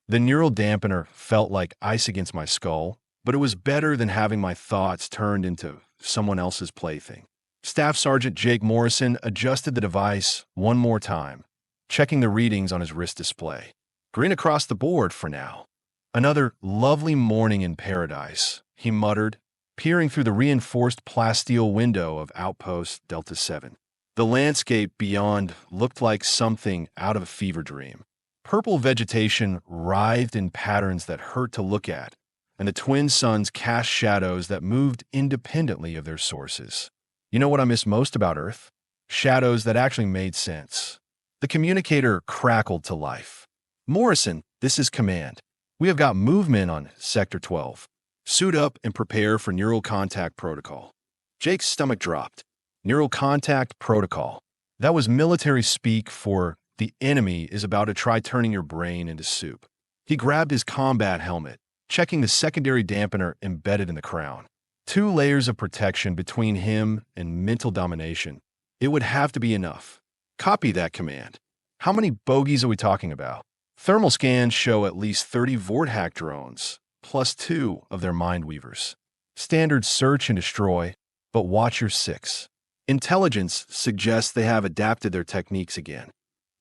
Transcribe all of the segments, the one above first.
The neural dampener felt like ice against my skull, but it was better than having my thoughts turned into someone else's plaything. Staff Sergeant Jake Morrison adjusted the device one more time, checking the readings on his wrist display. Green across the board for now. Another lovely morning in paradise, he muttered, peering through the reinforced plasteel window of Outpost Delta 7. The landscape beyond looked like something out of a fever dream. Purple vegetation writhed in patterns that hurt to look at, and the twin suns cast shadows that moved independently of their sources. You know what I miss most about Earth? Shadows that actually made sense. The communicator crackled to life. Morrison, this is Command. We have got movement on Sector 12. Suit up and prepare for Neural Contact Protocol. Jake's stomach dropped. Neural Contact Protocol. That was military speak for the enemy is about to try turning your brain into soup. He grabbed his combat helmet, checking the secondary dampener embedded in the crown. 2 layers of protection between him and mental domination. It would have to be enough. Copy that, Command. How many bogeys are we talking about? Thermal scans show at least 30 Vorthak drones, plus 2 of their Mindweavers. Standard search and destroy, but watch your 6. Intelligence suggests they have adapted their techniques again.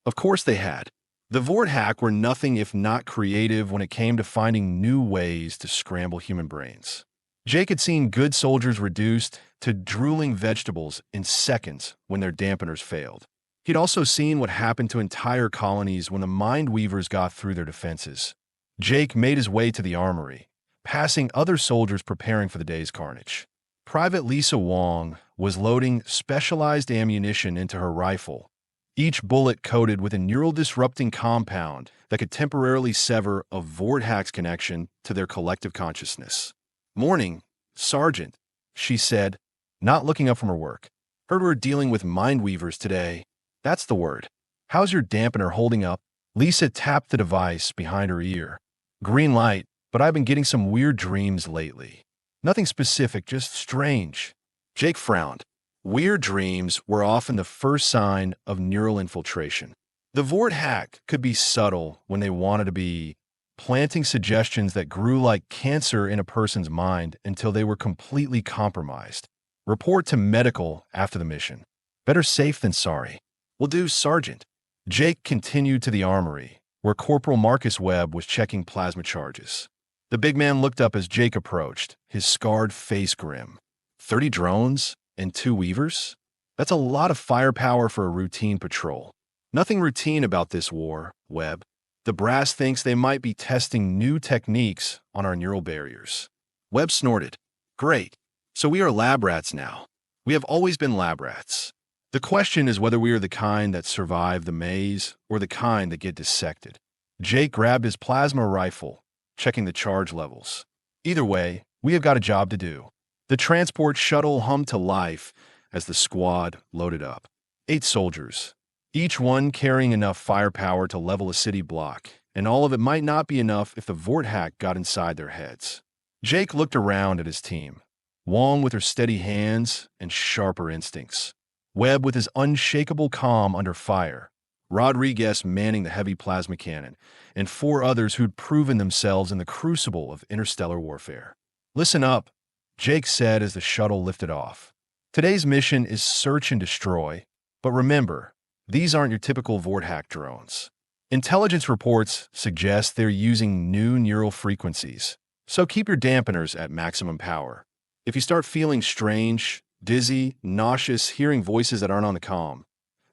Of course they had. The Vorthak were nothing if not creative when it came to finding new ways to scramble human brains. Jake had seen good soldiers reduced to drooling vegetables in seconds when their dampeners failed. He'd also seen what happened to entire colonies when the Mindweavers got through their defenses. Jake made his way to the armory, passing other soldiers preparing for the day's carnage. Private Lisa Wong was loading specialized ammunition into her rifle, each bullet coated with a neural-disrupting compound that could temporarily sever a Vorthak's connection to their collective consciousness. "Morning, Sergeant," she said, not looking up from her work. "Heard we're dealing with Mindweavers today. That's the word. How's your dampener holding up?" Lisa tapped the device behind her ear. "Green light, but I've been getting some weird dreams lately. Nothing specific, just strange." Jake frowned. Weird dreams were often the first sign of neural infiltration. The Vorthak could be subtle when they wanted to be, planting suggestions that grew like cancer in a person's mind until they were completely compromised. Report to medical after the mission. Better safe than sorry. "Will do, Sergeant." Jake continued to the armory, where Corporal Marcus Webb was checking plasma charges. The big man looked up as Jake approached, his scarred face grim. 30 drones? And 2 Weavers? That's a lot of firepower for a routine patrol. Nothing routine about this war, Webb. The brass thinks they might be testing new techniques on our neural barriers. Webb snorted. Great. So we are lab rats now. We have always been lab rats. The question is whether we are the kind that survive the maze or the kind that get dissected. Jake grabbed his plasma rifle, checking the charge levels. Either way, we have got a job to do. The transport shuttle hummed to life as the squad loaded up. 8 soldiers, each one carrying enough firepower to level a city block, and all of it might not be enough if the Vorthak got inside their heads. Jake looked around at his team, Wong with her steady hands and sharper instincts, Webb with his unshakable calm under fire, Rodriguez manning the heavy plasma cannon, and 4 others who'd proven themselves in the crucible of interstellar warfare. "Listen up," Jake said as the shuttle lifted off. "Today's mission is search and destroy, but remember, these aren't your typical Vorthak drones. Intelligence reports suggest they're using new neural frequencies, so keep your dampeners at maximum power. If you start feeling strange, dizzy, nauseous, hearing voices that aren't on the comm,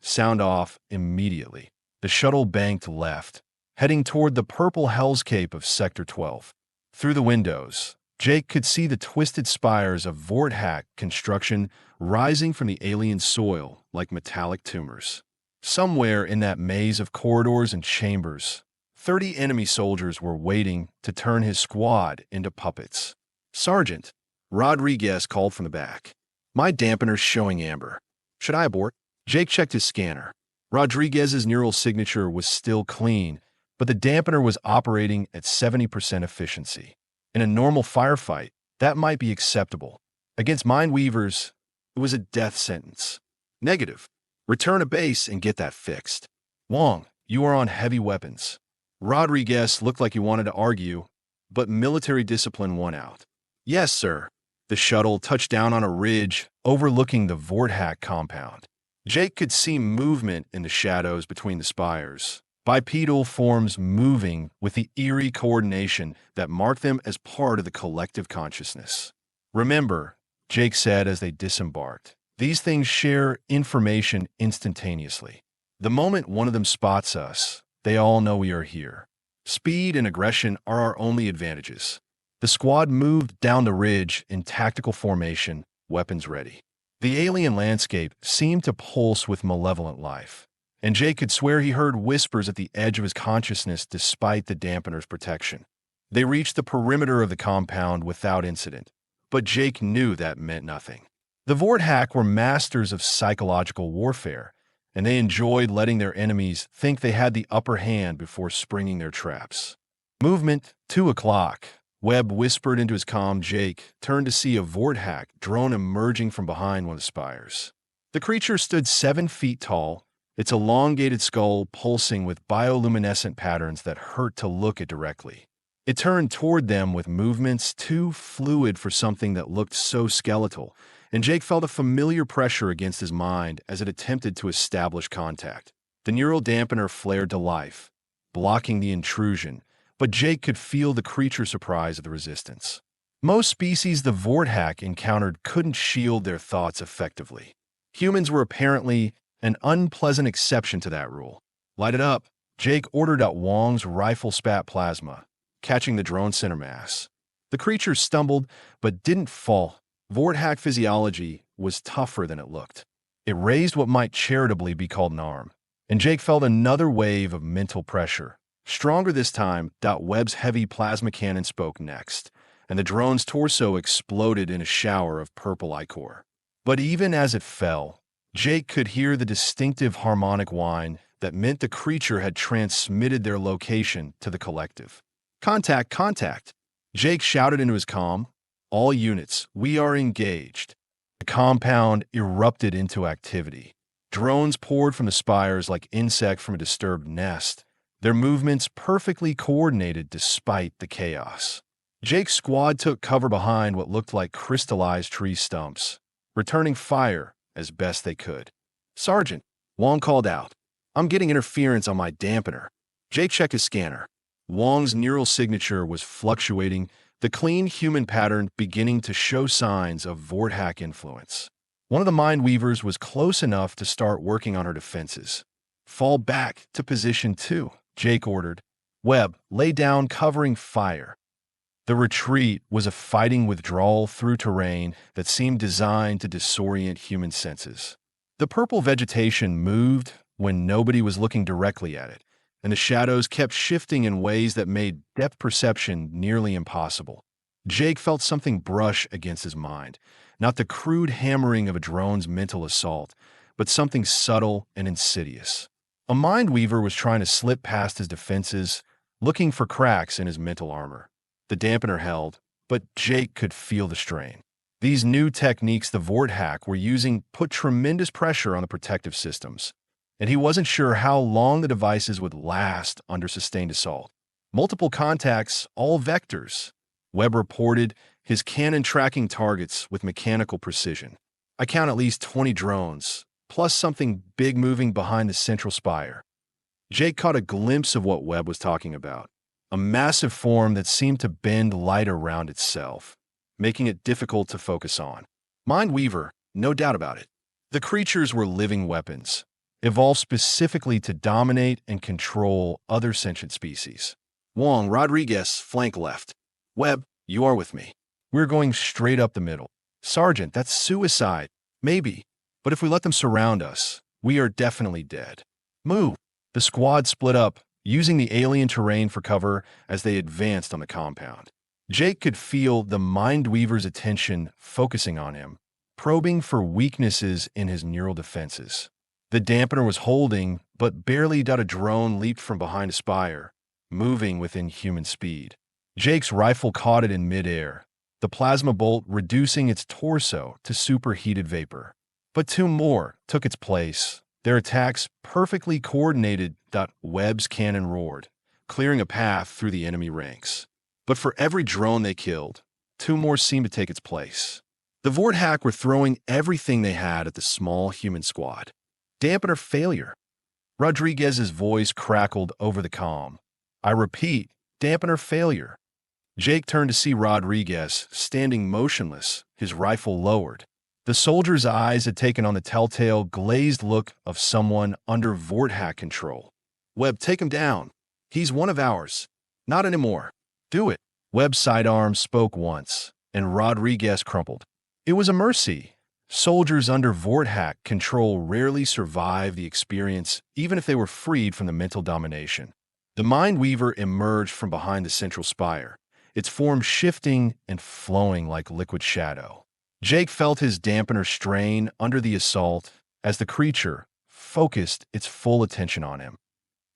sound off immediately." The shuttle banked left, heading toward the purple hellscape of Sector 12. Through the windows, Jake could see the twisted spires of Vorthak construction rising from the alien soil like metallic tumors. Somewhere in that maze of corridors and chambers, 30 enemy soldiers were waiting to turn his squad into puppets. "Sergeant," Rodriguez called from the back. "My dampener's showing amber. Should I abort?" Jake checked his scanner. Rodriguez's neural signature was still clean, but the dampener was operating at 70% efficiency. In a normal firefight, that might be acceptable. Against Mindweavers, it was a death sentence. "Negative. Return to base and get that fixed. Wong, you are on heavy weapons." Rodriguez looked like he wanted to argue, but military discipline won out. Yes, sir. The shuttle touched down on a ridge overlooking the Vorthak compound. Jake could see movement in the shadows between the spires, bipedal forms moving with the eerie coordination that marked them as part of the collective consciousness. Remember, Jake said as they disembarked, these things share information instantaneously. The moment one of them spots us, they all know we are here. Speed and aggression are our only advantages. The squad moved down the ridge in tactical formation, weapons ready. The alien landscape seemed to pulse with malevolent life, and Jake could swear he heard whispers at the edge of his consciousness despite the dampener's protection. They reached the perimeter of the compound without incident, but Jake knew that meant nothing. The Vorthak were masters of psychological warfare, and they enjoyed letting their enemies think they had the upper hand before springing their traps. Movement, 2 o'clock. Webb whispered into his comm. Jake turned to see a Vorthak drone emerging from behind one of the spires. The creature stood 7 feet tall, its elongated skull pulsing with bioluminescent patterns that hurt to look at directly. It turned toward them with movements too fluid for something that looked so skeletal, and Jake felt a familiar pressure against his mind as it attempted to establish contact. The neural dampener flared to life, blocking the intrusion, but Jake could feel the creature's surprise at the resistance. Most species the Vorthak encountered couldn't shield their thoughts effectively. Humans were apparently an unpleasant exception to that rule. Light it up, Jake ordered out Wong's rifle spat plasma, catching the drone center mass. The creature stumbled, but didn't fall. Vorthak physiology was tougher than it looked. It raised what might charitably be called an arm, and Jake felt another wave of mental pressure. Stronger this time, Webb's heavy plasma cannon spoke next, and the drone's torso exploded in a shower of purple ichor. But even as it fell, Jake could hear the distinctive harmonic whine that meant the creature had transmitted their location to the collective. Contact, contact! Jake shouted into his comm. All units, we are engaged. The compound erupted into activity. Drones poured from the spires like insects from a disturbed nest, their movements perfectly coordinated despite the chaos. Jake's squad took cover behind what looked like crystallized tree stumps, returning fire as best they could. Sergeant, Wong called out, I'm getting interference on my dampener. Jake checked his scanner. Wong's neural signature was fluctuating, the clean human pattern beginning to show signs of Vorthak influence. One of the mind weavers was close enough to start working on her defenses. Fall back to position 2, Jake ordered. Webb, lay down covering fire. The retreat was a fighting withdrawal through terrain that seemed designed to disorient human senses. The purple vegetation moved when nobody was looking directly at it, and the shadows kept shifting in ways that made depth perception nearly impossible. Jake felt something brush against his mind, not the crude hammering of a drone's mental assault, but something subtle and insidious. A mind weaver was trying to slip past his defenses, looking for cracks in his mental armor. The dampener held, but Jake could feel the strain. These new techniques the Vorthak were using put tremendous pressure on the protective systems, and he wasn't sure how long the devices would last under sustained assault. Multiple contacts, all vectors. Webb reported, his cannon tracking targets with mechanical precision. I count at least 20 drones, plus something big moving behind the central spire. Jake caught a glimpse of what Webb was talking about, a massive form that seemed to bend light around itself, making it difficult to focus on. Mind Weaver, no doubt about it. The creatures were living weapons, evolved specifically to dominate and control other sentient species. Wong, Rodriguez, flank left. Webb, you are with me. We're going straight up the middle. Sergeant, that's suicide. Maybe. But if we let them surround us, we are definitely dead. Move. The squad split up, using the alien terrain for cover as they advanced on the compound. Jake could feel the Mind Weaver's attention focusing on him, probing for weaknesses in his neural defenses. The dampener was holding, but barely a drone leaped from behind a spire, moving within human speed. Jake's rifle caught it in midair, the plasma bolt reducing its torso to superheated vapor. But 2 more took its place, their attacks perfectly coordinated. Webb's cannon roared, clearing a path through the enemy ranks. But for every drone they killed, two more seemed to take its place. The Vorthak were throwing everything they had at the small human squad. Dampener failure. Rodriguez's voice crackled over the comm. I repeat, dampener failure. Jake turned to see Rodriguez standing motionless, his rifle lowered. The soldier's eyes had taken on the telltale, glazed look of someone under Vorthak control. Webb, take him down. He's one of ours. Not anymore. Do it. Webb's sidearm spoke once, and Rodriguez crumpled. It was a mercy. Soldiers under Vorthak control rarely survive the experience, even if they were freed from the mental domination. The Mindweaver emerged from behind the central spire, its form shifting and flowing like liquid shadow. Jake felt his dampener strain under the assault as the creature focused its full attention on him.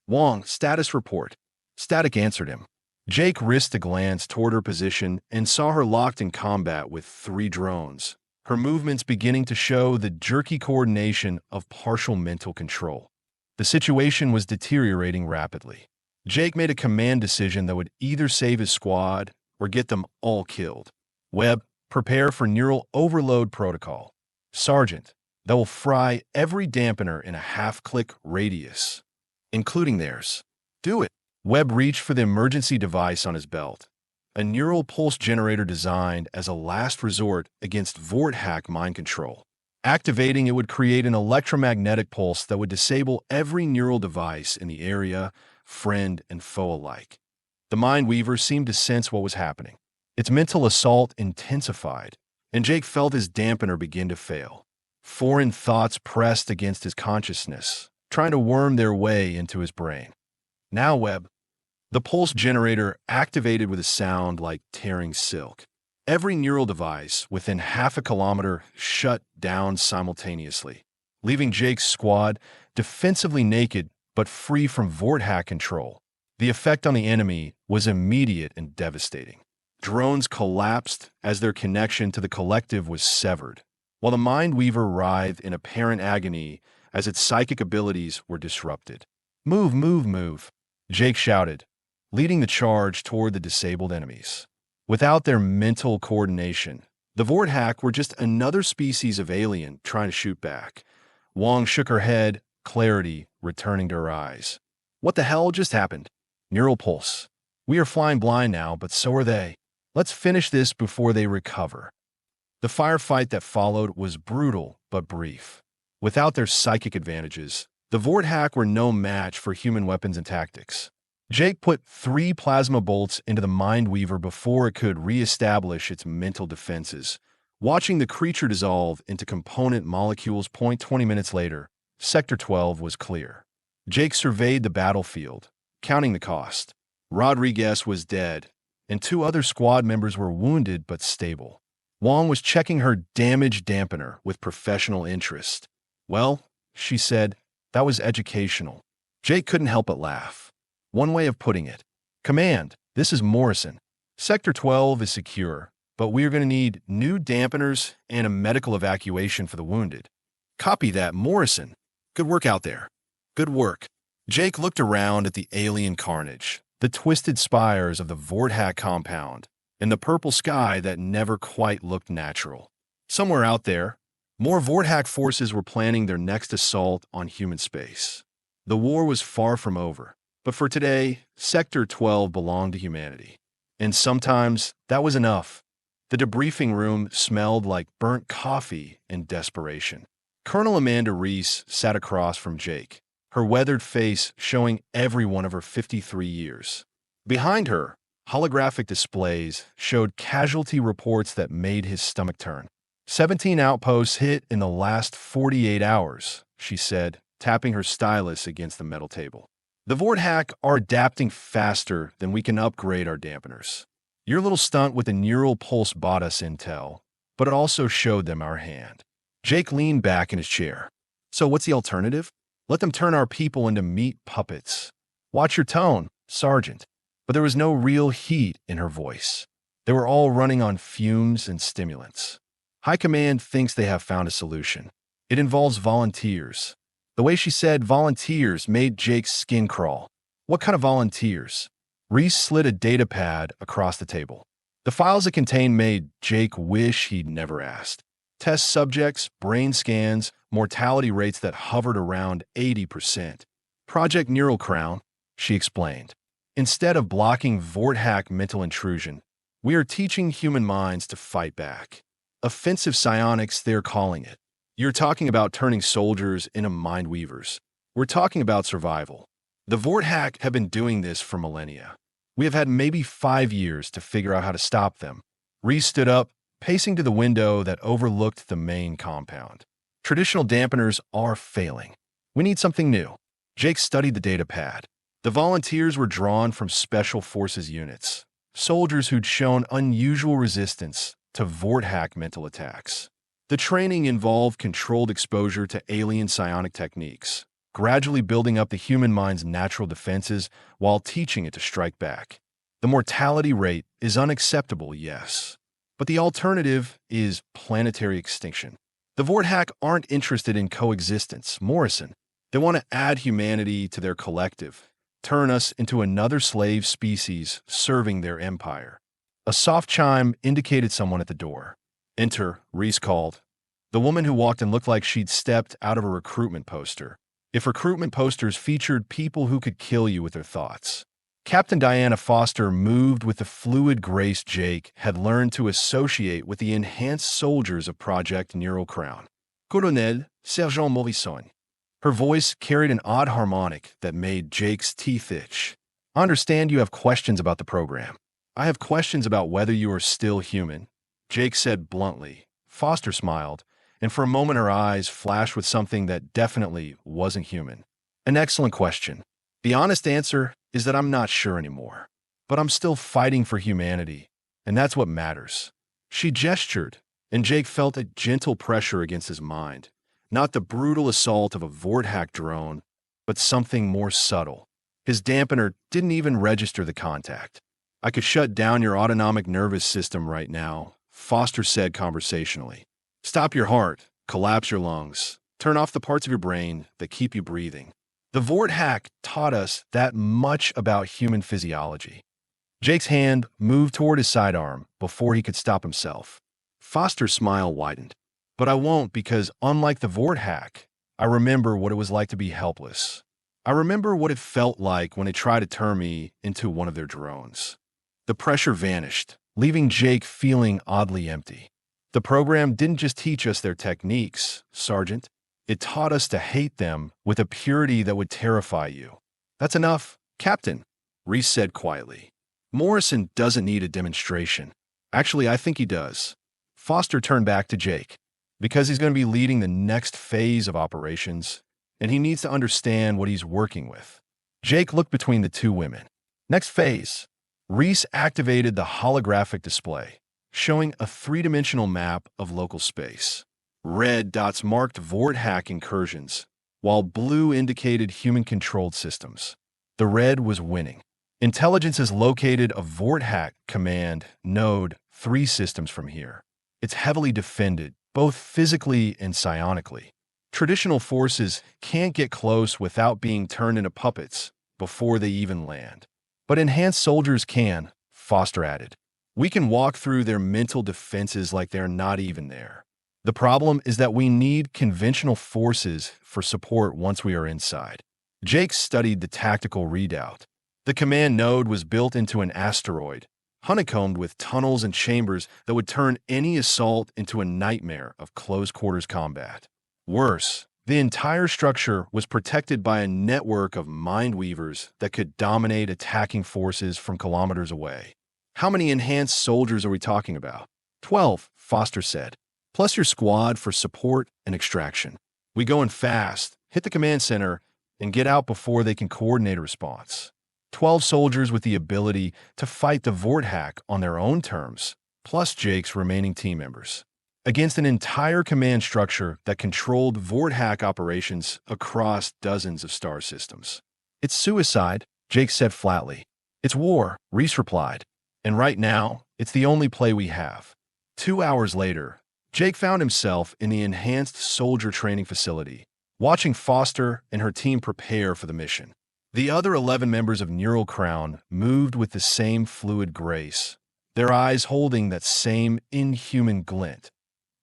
Wong, status report. Static answered him. Jake risked a glance toward her position and saw her locked in combat with 3 drones, her movements beginning to show the jerky coordination of partial mental control. The situation was deteriorating rapidly. Jake made a command decision that would either save his squad or get them all killed. Webb, prepare for neural overload protocol. Sergeant, that will fry every dampener in a half-click radius, including theirs. Do it. Webb reached for the emergency device on his belt, a neural pulse generator designed as a last resort against Vorthak mind control. Activating it would create an electromagnetic pulse that would disable every neural device in the area, friend and foe alike. The Mindweaver seemed to sense what was happening. Its mental assault intensified, and Jake felt his dampener begin to fail. Foreign thoughts pressed against his consciousness, trying to worm their way into his brain. Now, Webb. The pulse generator activated with a sound like tearing silk. Every neural device within half a kilometer shut down simultaneously, leaving Jake's squad defensively naked but free from Vorthak control. The effect on the enemy was immediate and devastating. Drones collapsed as their connection to the collective was severed, while the Mindweaver writhed in apparent agony as its psychic abilities were disrupted. Move, move, move, Jake shouted, leading the charge toward the disabled enemies. Without their mental coordination, the Vorthak were just another species of alien trying to shoot back. Wong shook her head, clarity returning to her eyes. What the hell just happened? Neural pulse. We are flying blind now, but so are they. Let's finish this before they recover. The firefight that followed was brutal but brief. Without their psychic advantages, the Vorthak were no match for human weapons and tactics. Jake put 3 plasma bolts into the Mindweaver before it could re-establish its mental defenses. Watching the creature dissolve into component molecules. 20 minutes later, Sector 12 was clear. Jake surveyed the battlefield, counting the cost. Rodriguez was dead, and 2 other squad members were wounded but stable. Wong was checking her damaged dampener with professional interest. Well, she said, that was educational. Jake couldn't help but laugh. One way of putting it. Command, this is Morrison. Sector 12 is secure, but we're going to need new dampeners and a medical evacuation for the wounded. Copy that, Morrison. Good work out there. Good work. Jake looked around at the alien carnage, the twisted spires of the Vorthak compound, and the purple sky that never quite looked natural. Somewhere out there, more Vorthak forces were planning their next assault on human space. The war was far from over. But for today, Sector 12 belonged to humanity. And sometimes that was enough. The debriefing room smelled like burnt coffee and desperation. Colonel Amanda Reese sat across from Jake, her weathered face showing every one of her 53 years. Behind her, holographic displays showed casualty reports that made his stomach turn. 17 outposts hit in the last 48 hours, she said, tapping her stylus against the metal table. The Vorthak are adapting faster than we can upgrade our dampeners. Your little stunt with the neural pulse bought us intel, but it also showed them our hand. Jake leaned back in his chair. So what's the alternative? Let them turn our people into meat puppets. Watch your tone, Sergeant. But there was no real heat in her voice. They were all running on fumes and stimulants. High Command thinks they have found a solution. It involves volunteers. The way she said volunteers made Jake's skin crawl. What kind of volunteers? Reese slid a data pad across the table. The files it contained made Jake wish he'd never asked. Test subjects, brain scans, mortality rates that hovered around 80%. Project Neural Crown, she explained. Instead of blocking Vorthak mental intrusion, we are teaching human minds to fight back. Offensive psionics, they're calling it. You're talking about turning soldiers into mind weavers. We're talking about survival. The Vorthak have been doing this for millennia. We have had maybe 5 years to figure out how to stop them. Reese stood up, pacing to the window that overlooked the main compound. Traditional dampeners are failing. We need something new. Jake studied the data pad. The volunteers were drawn from Special Forces units, soldiers who'd shown unusual resistance to Vorthak mental attacks. The training involved controlled exposure to alien psionic techniques, gradually building up the human mind's natural defenses while teaching it to strike back. The mortality rate is unacceptable, yes, but the alternative is planetary extinction. The Vorthak aren't interested in coexistence, Morrison. They want to add humanity to their collective, turn us into another slave species serving their empire. A soft chime indicated someone at the door. Enter, Reese called. The woman who walked in looked like she'd stepped out of a recruitment poster. If recruitment posters featured people who could kill you with their thoughts. Captain Diana Foster moved with the fluid grace Jake had learned to associate with the enhanced soldiers of Project Neural Crown. Colonel Sergeant Morrison. Her voice carried an odd harmonic that made Jake's teeth itch. I understand you have questions about the program. I have questions about whether you are still human, Jake said bluntly. Foster smiled, and for a moment her eyes flashed with something that definitely wasn't human. An excellent question. The honest answer is that I'm not sure anymore. But I'm still fighting for humanity, and that's what matters. She gestured, and Jake felt a gentle pressure against his mind. Not the brutal assault of a Vorthak drone, but something more subtle. His dampener didn't even register the contact. I could shut down your autonomic nervous system right now, Foster said conversationally. Stop your heart, collapse your lungs, turn off the parts of your brain that keep you breathing. The Vorthak taught us that much about human physiology. Jake's hand moved toward his sidearm before he could stop himself. Foster's smile widened. But I won't because, unlike the Vorthak, I remember what it was like to be helpless. I remember what it felt like when they tried to turn me into one of their drones. The pressure vanished, leaving Jake feeling oddly empty. The program didn't just teach us their techniques, Sergeant. It taught us to hate them with a purity that would terrify you. That's enough, Captain, Reese said quietly. Morrison doesn't need a demonstration. Actually, I think he does. Foster turned back to Jake. Because he's going to be leading the next phase of operations, and he needs to understand what he's working with. Jake looked between the two women. Next phase. Reese activated the holographic display, showing a three-dimensional map of local space. Red dots marked Vorthak incursions, while blue indicated human-controlled systems. The red was winning. Intelligence has located a Vorthak command node 3 systems from here. It's heavily defended, both physically and psionically. Traditional forces can't get close without being turned into puppets before they even land. But enhanced soldiers can, Foster added. We can walk through their mental defenses like they're not even there. The problem is that we need conventional forces for support once we are inside. Jake studied the tactical readout. The command node was built into an asteroid, honeycombed with tunnels and chambers that would turn any assault into a nightmare of close-quarters combat. Worse, the entire structure was protected by a network of mind weavers that could dominate attacking forces from kilometers away. How many enhanced soldiers are we talking about? 12, Foster said, plus your squad for support and extraction. We go in fast, hit the command center, and get out before they can coordinate a response. 12 soldiers with the ability to fight the Vorthak on their own terms, plus Jake's remaining team members, against an entire command structure that controlled Vorthak operations across dozens of star systems. It's suicide, Jake said flatly. It's war, Reese replied. And right now, it's the only play we have. 2 hours later, Jake found himself in the enhanced soldier training facility, watching Foster and her team prepare for the mission. The other 11 members of Neural Crown moved with the same fluid grace, their eyes holding that same inhuman glint.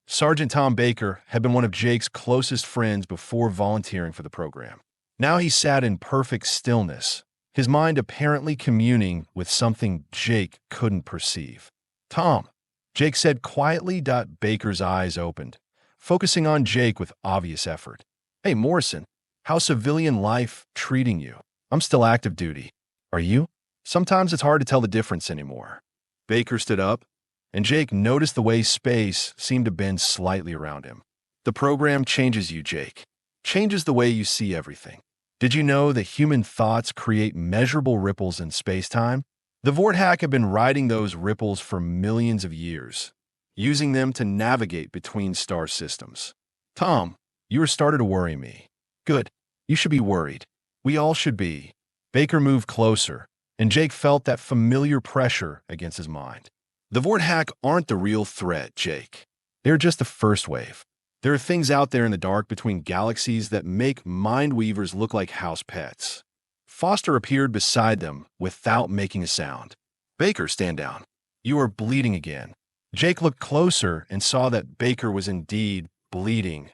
Sergeant Tom Baker had been one of Jake's closest friends before volunteering for the program. Now he sat in perfect stillness, his mind apparently communing with something Jake couldn't perceive. "Tom," Jake said quietly. Baker's eyes opened, focusing on Jake with obvious effort. "Hey, Morrison, how's civilian life treating you? I'm still active duty. Are you? Sometimes it's hard to tell the difference anymore." Baker stood up, and Jake noticed the way space seemed to bend slightly around him. "The program changes you, Jake. Changes the way you see everything. Did you know that human thoughts create measurable ripples in space-time? The Vorthak have been riding those ripples for millions of years, using them to navigate between star systems." "Tom, you are starting to worry me." "Good. You should be worried. We all should be." Baker moved closer, and Jake felt that familiar pressure against his mind. "The Vorthak aren't the real threat, Jake. They're just the first wave. There are things out there in the dark between galaxies that make mind-weavers look like house pets." Foster appeared beside them without making a sound. "Baker, stand down. You are bleeding again." Jake looked closer and saw that Baker was indeed bleeding,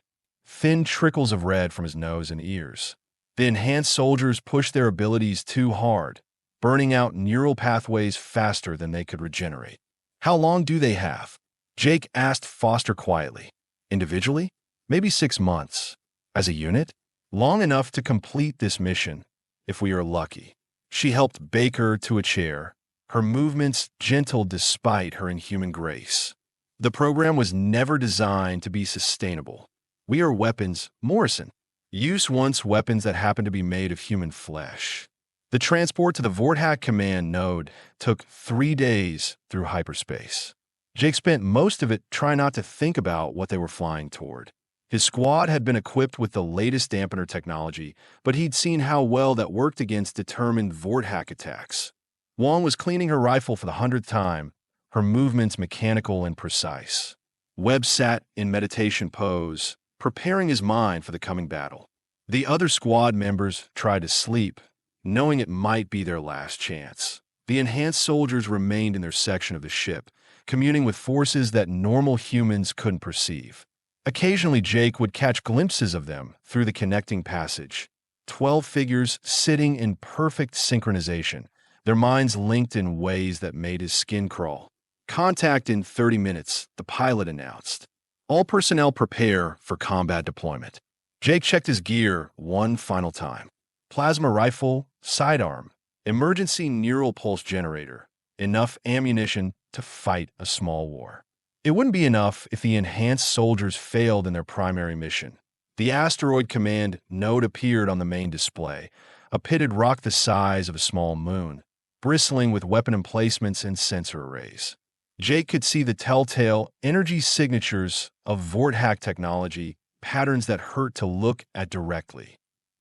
thin trickles of red from his nose and ears. The enhanced soldiers pushed their abilities too hard, burning out neural pathways faster than they could regenerate. "How long do they have?" Jake asked Foster quietly. "Individually? Maybe 6 months. As a unit? Long enough to complete this mission, if we are lucky." She helped Baker to a chair, her movements gentle despite her inhuman grace. "The program was never designed to be sustainable. We are weapons, Morrison. Use once weapons that happen to be made of human flesh." The transport to the Vorthak command node took 3 days through hyperspace. Jake spent most of it trying not to think about what they were flying toward. His squad had been equipped with the latest dampener technology, but he'd seen how well that worked against determined Vorthak attacks. Wong was cleaning her rifle for the 100th time, her movements mechanical and precise. Webb sat in meditation pose, preparing his mind for the coming battle. The other squad members tried to sleep, knowing it might be their last chance. The enhanced soldiers remained in their section of the ship, communing with forces that normal humans couldn't perceive. Occasionally, Jake would catch glimpses of them through the connecting passage. 12 figures sitting in perfect synchronization, their minds linked in ways that made his skin crawl. "Contact in 30 minutes, the pilot announced. All personnel prepare for combat deployment." Jake checked his gear one final time. Plasma rifle, sidearm, emergency neural pulse generator, enough ammunition to fight a small war. It wouldn't be enough if the enhanced soldiers failed in their primary mission. The asteroid command node appeared on the main display, a pitted rock the size of a small moon, bristling with weapon emplacements and sensor arrays. Jake could see the telltale energy signatures of Vorthak technology, patterns that hurt to look at directly.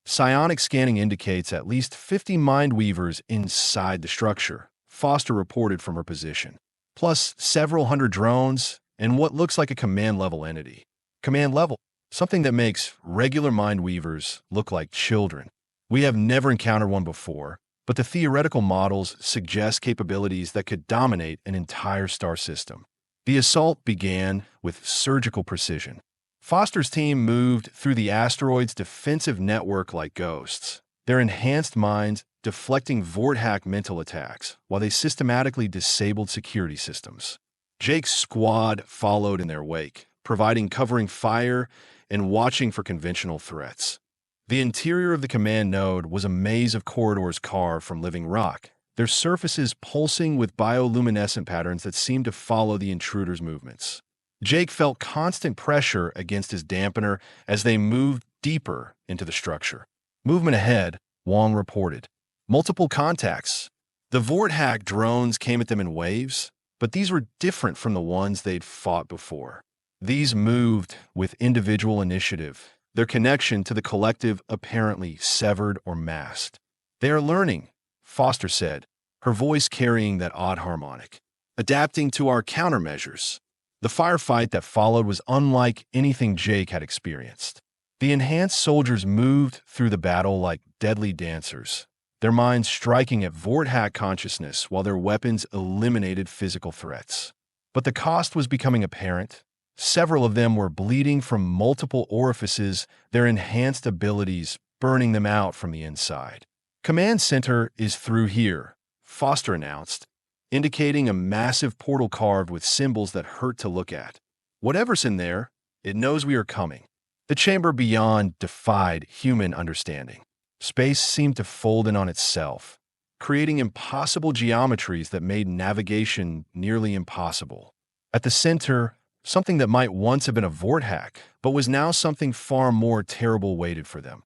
Psionic scanning indicates at least 50 mind-weavers inside the structure, Foster reported from her position, plus several hundred drones and what looks like a command-level entity. Command level, something that makes regular mind-weavers look like children. "We have never encountered one before, but the theoretical models suggest capabilities that could dominate an entire star system." The assault began with surgical precision. Foster's team moved through the asteroid's defensive network like ghosts, their enhanced minds deflecting Vorthak mental attacks while they systematically disabled security systems. Jake's squad followed in their wake, providing covering fire and watching for conventional threats. The interior of the command node was a maze of corridors carved from living rock, their surfaces pulsing with bioluminescent patterns that seemed to follow the intruders' movements. Jake felt constant pressure against his dampener as they moved deeper into the structure. "Movement ahead," Wong reported. "Multiple contacts." The Vorthak drones came at them in waves, but these were different from the ones they'd fought before. These moved with individual initiative, their connection to the collective apparently severed or masked. "They are learning," Foster said, her voice carrying that odd harmonic. "Adapting to our countermeasures." The firefight that followed was unlike anything Jake had experienced. The enhanced soldiers moved through the battle like deadly dancers, their minds striking at Vorthak consciousness while their weapons eliminated physical threats. But the cost was becoming apparent. Several of them were bleeding from multiple orifices, their enhanced abilities burning them out from the inside. Command Center is through here, Foster announced, indicating a massive portal carved with symbols that hurt to look at. Whatever's in there, it knows we are coming. The chamber beyond defied human understanding. Space seemed to fold in on itself, creating impossible geometries that made navigation nearly impossible. At the center, something that might once have been a Vorthak, but was now something far more terrible waited for them.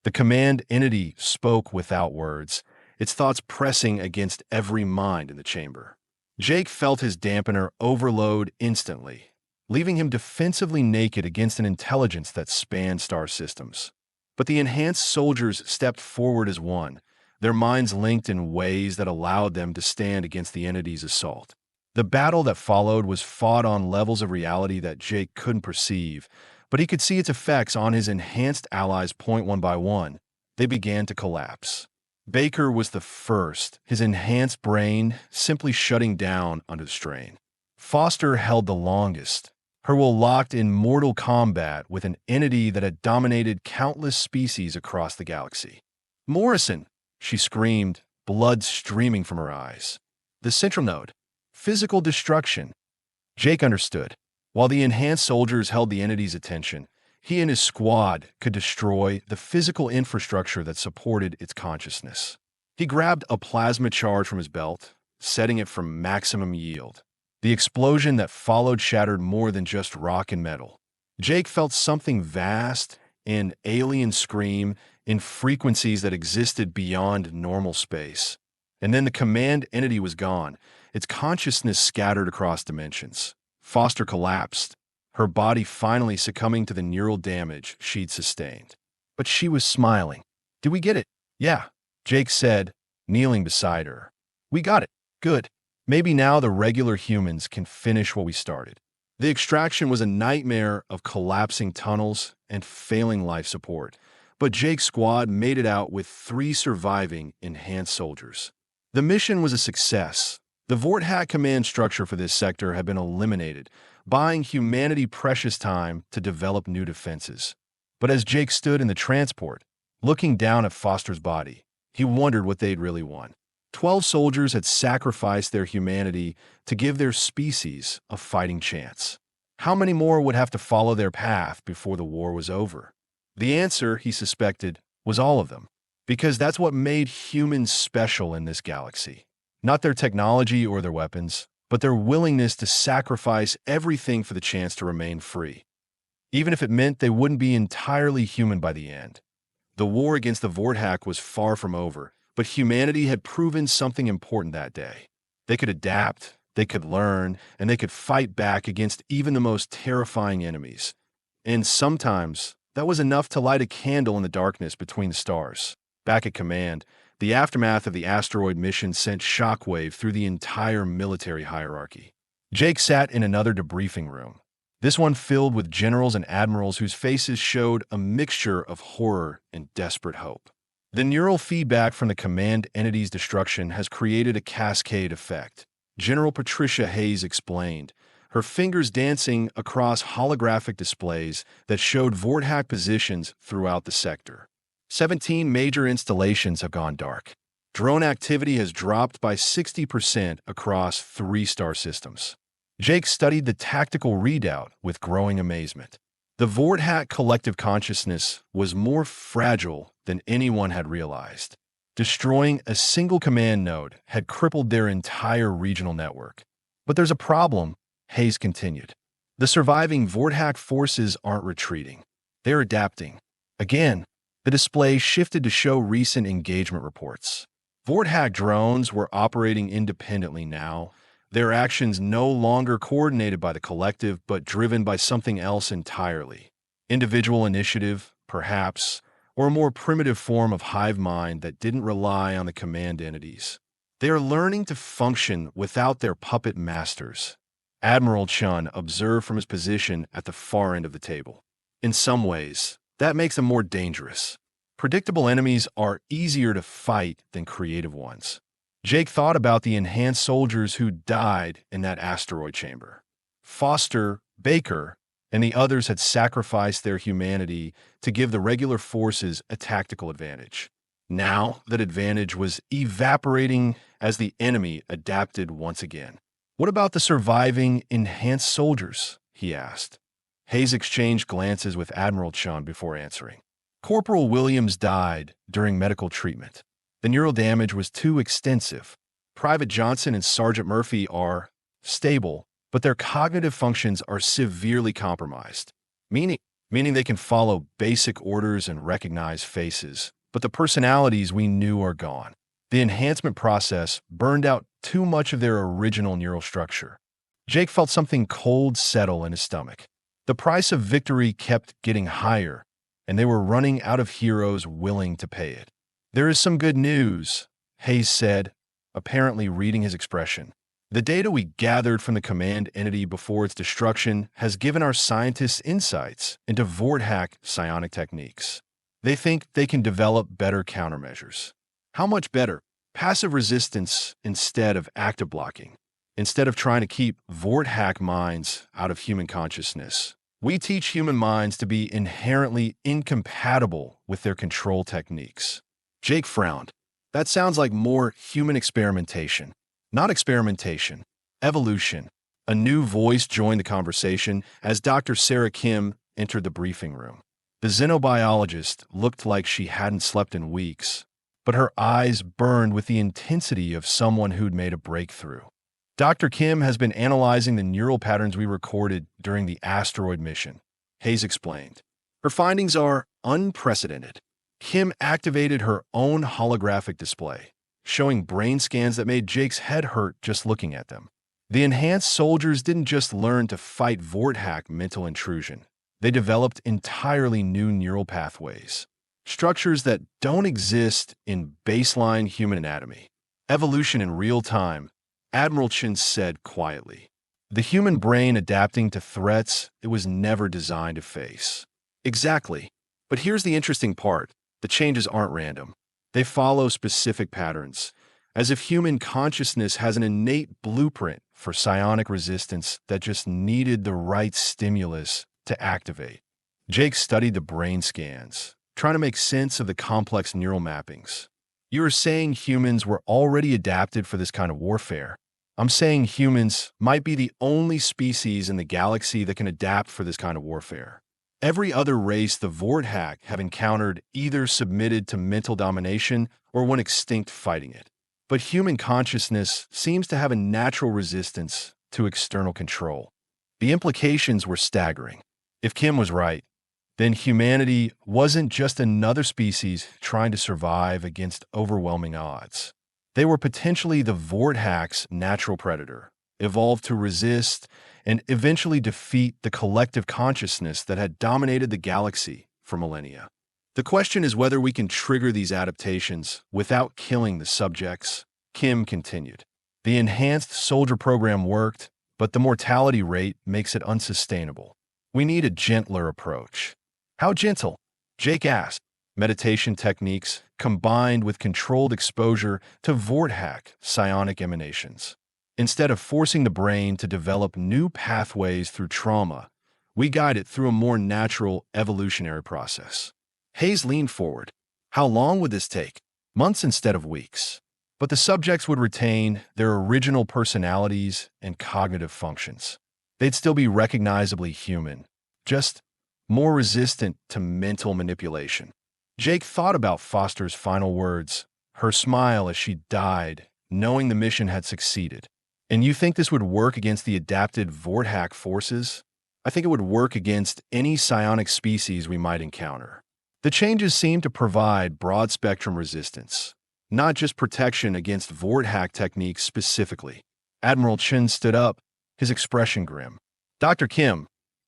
The command entity spoke without words, its thoughts pressing against every mind in the chamber. Jake felt his dampener overload instantly, leaving him defensively naked against an intelligence that spanned star systems. But the enhanced soldiers stepped forward as one, their minds linked in ways that allowed them to stand against the entity's assault. The battle that followed was fought on levels of reality that Jake couldn't perceive, but he could see its effects on his enhanced allies point one by one. They began to collapse. Baker was the first, his enhanced brain simply shutting down under the strain. Foster held the longest, her will locked in mortal combat with an entity that had dominated countless species across the galaxy. "Morrison!" she screamed, blood streaming from her eyes. "The central node. Physical destruction." Jake understood. While the enhanced soldiers held the entity's attention, he and his squad could destroy the physical infrastructure that supported its consciousness. He grabbed a plasma charge from his belt, setting it for maximum yield. The explosion that followed shattered more than just rock and metal. Jake felt something vast, an alien scream, in frequencies that existed beyond normal space. And then the command entity was gone, its consciousness scattered across dimensions. Foster collapsed, her body finally succumbing to the neural damage she'd sustained. But she was smiling. "Did we get it?" "Yeah," Jake said, kneeling beside her. "We got it. Good. Maybe now the regular humans can finish what we started." The extraction was a nightmare of collapsing tunnels and failing life support, but Jake's squad made it out with 3 surviving enhanced soldiers. The mission was a success. The Vorthak command structure for this sector had been eliminated, buying humanity precious time to develop new defenses. But as Jake stood in the transport, looking down at Foster's body, he wondered what they'd really won. 12 soldiers had sacrificed their humanity to give their species a fighting chance. How many more would have to follow their path before the war was over? The answer, he suspected, was all of them, because that's what made humans special in this galaxy. Not their technology or their weapons, but their willingness to sacrifice everything for the chance to remain free, even if it meant they wouldn't be entirely human by the end. The war against the Vorthak was far from over, but humanity had proven something important that day. They could adapt, they could learn, and they could fight back against even the most terrifying enemies. And sometimes, that was enough to light a candle in the darkness between the stars. Back at command, the aftermath of the asteroid mission sent shockwave through the entire military hierarchy. Jake sat in another debriefing room, this one filled with generals and admirals whose faces showed a mixture of horror and desperate hope. The neural feedback from the command entity's destruction has created a cascade effect, General Patricia Hayes explained, her fingers dancing across holographic displays that showed Vorthak positions throughout the sector. 17 major installations have gone dark. Drone activity has dropped by 60% across 3 star systems. Jake studied the tactical readout with growing amazement. The Vorthak collective consciousness was more fragile than anyone had realized. Destroying a single command node had crippled their entire regional network. But there's a problem, Hayes continued. The surviving Vorthak forces aren't retreating. They're adapting. Again, the display shifted to show recent engagement reports. Vorthak drones were operating independently now, their actions no longer coordinated by the collective but driven by something else entirely. Individual initiative, perhaps, or a more primitive form of hive mind that didn't rely on the command entities. They are learning to function without their puppet masters, Admiral Chun observed from his position at the far end of the table. In some ways, that makes them more dangerous. Predictable enemies are easier to fight than creative ones. Jake thought about the enhanced soldiers who died in that asteroid chamber. Foster, Baker, and the others had sacrificed their humanity to give the regular forces a tactical advantage. Now that advantage was evaporating as the enemy adapted once again. "What about the surviving enhanced soldiers?" he asked. Hayes exchanged glances with Admiral Chun before answering. "Corporal Williams died during medical treatment. The neural damage was too extensive. Private Johnson and Sergeant Murphy are stable, but their cognitive functions are severely compromised, meaning they can follow basic orders and recognize faces, but the personalities we knew are gone. The enhancement process burned out too much of their original neural structure." Jake felt something cold settle in his stomach. The price of victory kept getting higher, and they were running out of heroes willing to pay it. "There is some good news," Hayes said, apparently reading his expression. "The data we gathered from the command entity before its destruction has given our scientists insights into Vorthak psionic techniques. They think they can develop better countermeasures." "How much better?" "Passive resistance instead of active blocking. Instead of trying to keep Vorthak minds out of human consciousness, we teach human minds to be inherently incompatible with their control techniques." Jake frowned. "That sounds like more human experimentation." "Not experimentation. Evolution." A new voice joined the conversation as Dr. Sarah Kim entered the briefing room. The xenobiologist looked like she hadn't slept in weeks, but her eyes burned with the intensity of someone who'd made a breakthrough. "Dr. Kim has been analyzing the neural patterns we recorded during the asteroid mission," Hayes explained. "Her findings are unprecedented." Kim activated her own holographic display, showing brain scans that made Jake's head hurt just looking at them. The enhanced soldiers didn't just learn to fight Vorthak mental intrusion. They developed entirely new neural pathways, structures that don't exist in baseline human anatomy. "Evolution in real time," Admiral Chin said quietly. "The human brain adapting to threats it was never designed to face." "Exactly. But here's the interesting part. The changes aren't random. They follow specific patterns, as if human consciousness has an innate blueprint for psionic resistance that just needed the right stimulus to activate." Jake studied the brain scans, trying to make sense of the complex neural mappings. "You are saying humans were already adapted for this kind of warfare?" "I'm saying humans might be the only species in the galaxy that can adapt for this kind of warfare. Every other race the Vorthak have encountered either submitted to mental domination or went extinct fighting it. But human consciousness seems to have a natural resistance to external control." The implications were staggering. If Kim was right, then humanity wasn't just another species trying to survive against overwhelming odds. They were potentially the Vorthak's natural predator, evolved to resist and eventually defeat the collective consciousness that had dominated the galaxy for millennia. "The question is whether we can trigger these adaptations without killing the subjects," Kim continued. "The enhanced soldier program worked, but the mortality rate makes it unsustainable. We need a gentler approach." "How gentle?" Jake asked. "Meditation techniques combined with controlled exposure to Vorthak psionic emanations. Instead of forcing the brain to develop new pathways through trauma, we guide it through a more natural evolutionary process." Hayes leaned forward. "How long would this take?" "Months instead of weeks. But the subjects would retain their original personalities and cognitive functions. They'd still be recognizably human, just more resistant to mental manipulation." Jake thought about Foster's final words, her smile as she died, knowing the mission had succeeded. "And you think this would work against the adapted Vorthak forces?" "I think it would work against any psionic species we might encounter. The changes seem to provide broad-spectrum resistance, not just protection against Vorthak techniques specifically." Admiral Chin stood up, his expression grim. "Dr. Kim,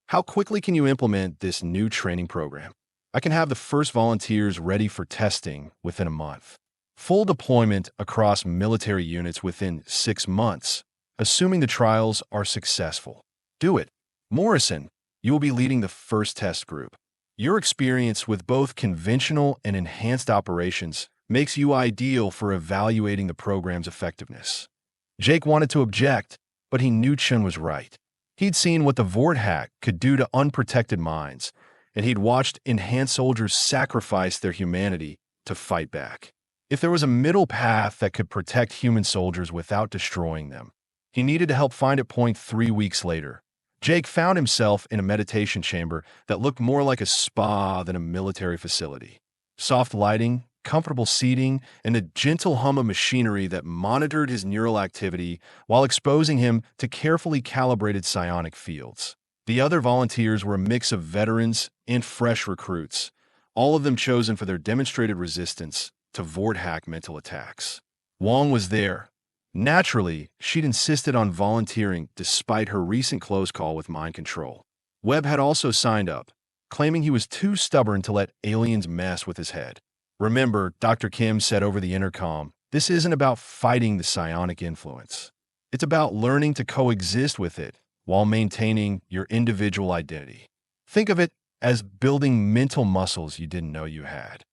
how quickly can you implement this new training program?" "I can have the first volunteers ready for testing within a month. Full deployment across military units within 6 months, assuming the trials are successful." "Do it. Morrison, you will be leading the first test group. Your experience with both conventional and enhanced operations makes you ideal for evaluating the program's effectiveness. Jake wanted to object, but he knew Chun was right. He'd seen what the Vorthak could do to unprotected minds, and he'd watched enhanced soldiers sacrifice their humanity to fight back. If there was a middle path that could protect human soldiers without destroying them, he needed to help find it. 3 weeks later, Jake found himself in a meditation chamber that looked more like a spa than a military facility. Soft lighting, comfortable seating, and a gentle hum of machinery that monitored his neural activity while exposing him to carefully calibrated psionic fields. The other volunteers were a mix of veterans and fresh recruits, all of them chosen for their demonstrated resistance to Vorthak mental attacks. Wong was there. Naturally, she'd insisted on volunteering despite her recent close call with mind control. Webb had also signed up, claiming he was too stubborn to let aliens mess with his head. Remember, Dr. Kim said over the intercom, this isn't about fighting the psionic influence. It's about learning to coexist with it while maintaining your individual identity. Think of it as building mental muscles you didn't know you had.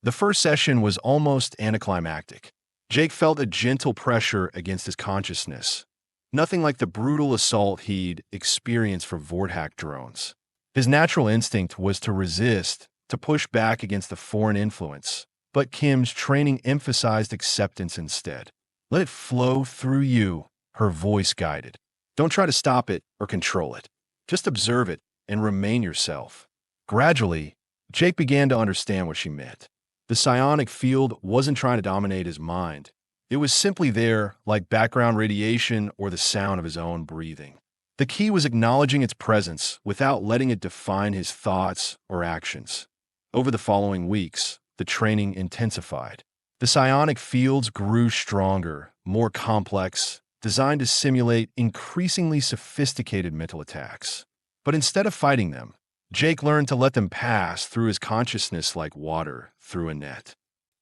The first session was almost anticlimactic. Jake felt a gentle pressure against his consciousness, nothing like the brutal assault he'd experienced for Vorthak drones. His natural instinct was to resist, to push back against the foreign influence, but Kim's training emphasized acceptance instead. Let it flow through you, her voice guided. Don't try to stop it or control it. Just observe it and remain yourself. Gradually, Jake began to understand what she meant. The psionic field wasn't trying to dominate his mind. It was simply there, like background radiation or the sound of his own breathing. The key was acknowledging its presence without letting it define his thoughts or actions. Over the following weeks, the training intensified. The psionic fields grew stronger, more complex, designed to simulate increasingly sophisticated mental attacks. But instead of fighting them, Jake learned to let them pass through his consciousness like water through a net.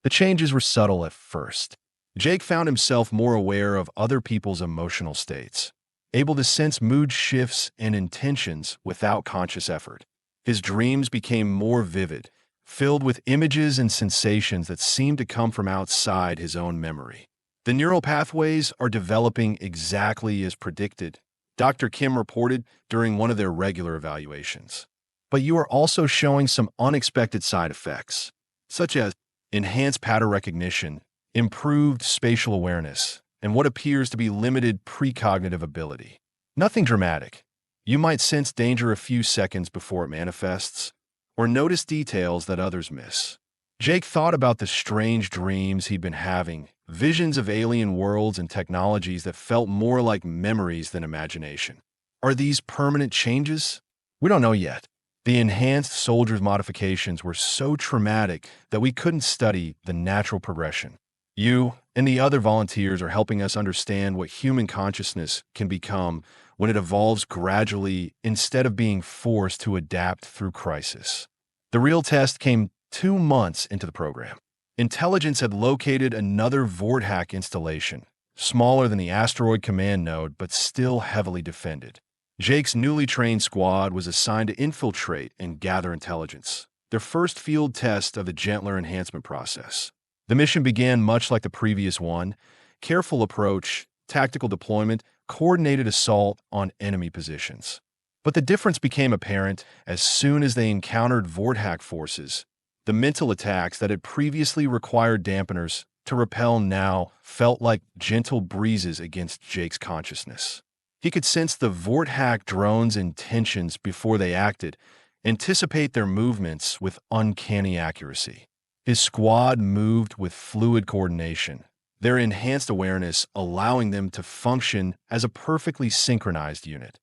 The changes were subtle at first. Jake found himself more aware of other people's emotional states, able to sense mood shifts and intentions without conscious effort. His dreams became more vivid, filled with images and sensations that seemed to come from outside his own memory. The neural pathways are developing exactly as predicted, Dr. Kim reported during one of their regular evaluations. But you are also showing some unexpected side effects, such as enhanced pattern recognition, improved spatial awareness, and what appears to be limited precognitive ability. Nothing dramatic. You might sense danger a few seconds before it manifests, or notice details that others miss. Jake thought about the strange dreams he'd been having, visions of alien worlds and technologies that felt more like memories than imagination. Are these permanent changes? We don't know yet. The enhanced soldiers' modifications were so traumatic that we couldn't study the natural progression. You and the other volunteers are helping us understand what human consciousness can become when it evolves gradually instead of being forced to adapt through crisis. The real test came 2 months into the program. Intelligence had located another Vorthak installation, smaller than the asteroid command node but still heavily defended. Jake's newly trained squad was assigned to infiltrate and gather intelligence, their first field test of the gentler enhancement process. The mission began much like the previous one: careful approach, tactical deployment, coordinated assault on enemy positions. But the difference became apparent as soon as they encountered Vorthak forces. The mental attacks that had previously required dampeners to repel now felt like gentle breezes against Jake's consciousness. He could sense the Vorthak drones' intentions before they acted, anticipate their movements with uncanny accuracy. His squad moved with fluid coordination, their enhanced awareness allowing them to function as a perfectly synchronized unit.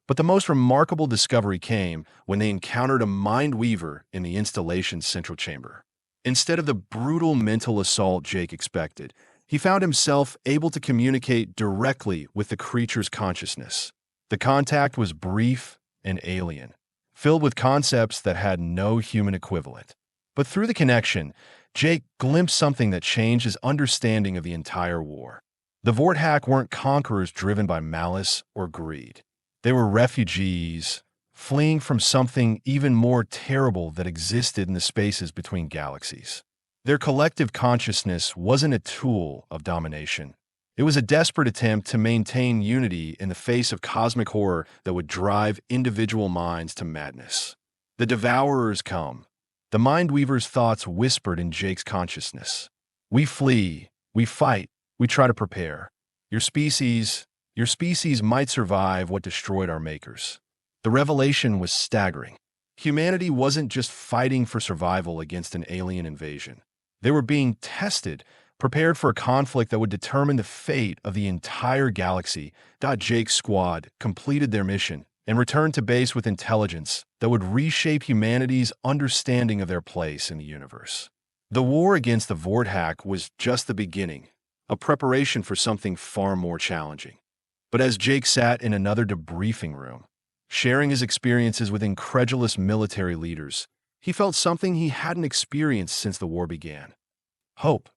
But the most remarkable discovery came when they encountered a mind weaver in the installation's central chamber. Instead of the brutal mental assault Jake expected, he found himself able to communicate directly with the creature's consciousness. The contact was brief and alien, filled with concepts that had no human equivalent. But through the connection, Jake glimpsed something that changed his understanding of the entire war. The Vorthak weren't conquerors driven by malice or greed. They were refugees, fleeing from something even more terrible that existed in the spaces between galaxies. Their collective consciousness wasn't a tool of domination. It was a desperate attempt to maintain unity in the face of cosmic horror that would drive individual minds to madness. The Devourers come. The Mindweaver's thoughts whispered in Jake's consciousness. We flee, we fight, we try to prepare. Your species might survive what destroyed our makers. The revelation was staggering. Humanity wasn't just fighting for survival against an alien invasion. They were being tested, prepared for a conflict that would determine the fate of the entire galaxy. Jake's squad completed their mission and returned to base with intelligence that would reshape humanity's understanding of their place in the universe. The war against the Vorthak was just the beginning, a preparation for something far more challenging. But as Jake sat in another debriefing room, sharing his experiences with incredulous military leaders, he felt something he hadn't experienced since the war began. Hope.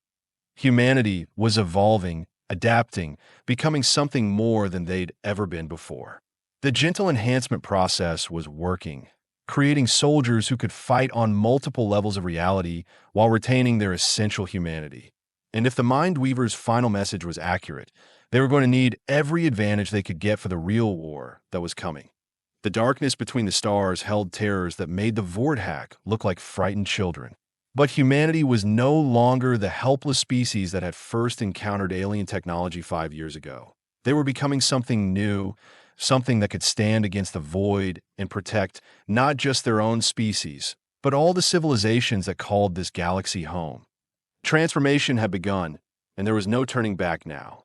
Humanity was evolving, adapting, becoming something more than they'd ever been before. The gentle enhancement process was working, creating soldiers who could fight on multiple levels of reality while retaining their essential humanity. And if the Mindweaver's final message was accurate, they were going to need every advantage they could get for the real war that was coming. The darkness between the stars held terrors that made the Vorthak look like frightened children. But humanity was no longer the helpless species that had first encountered alien technology 5 years ago. They were becoming something new, something that could stand against the void and protect not just their own species, but all the civilizations that called this galaxy home. Transformation had begun, and there was no turning back now.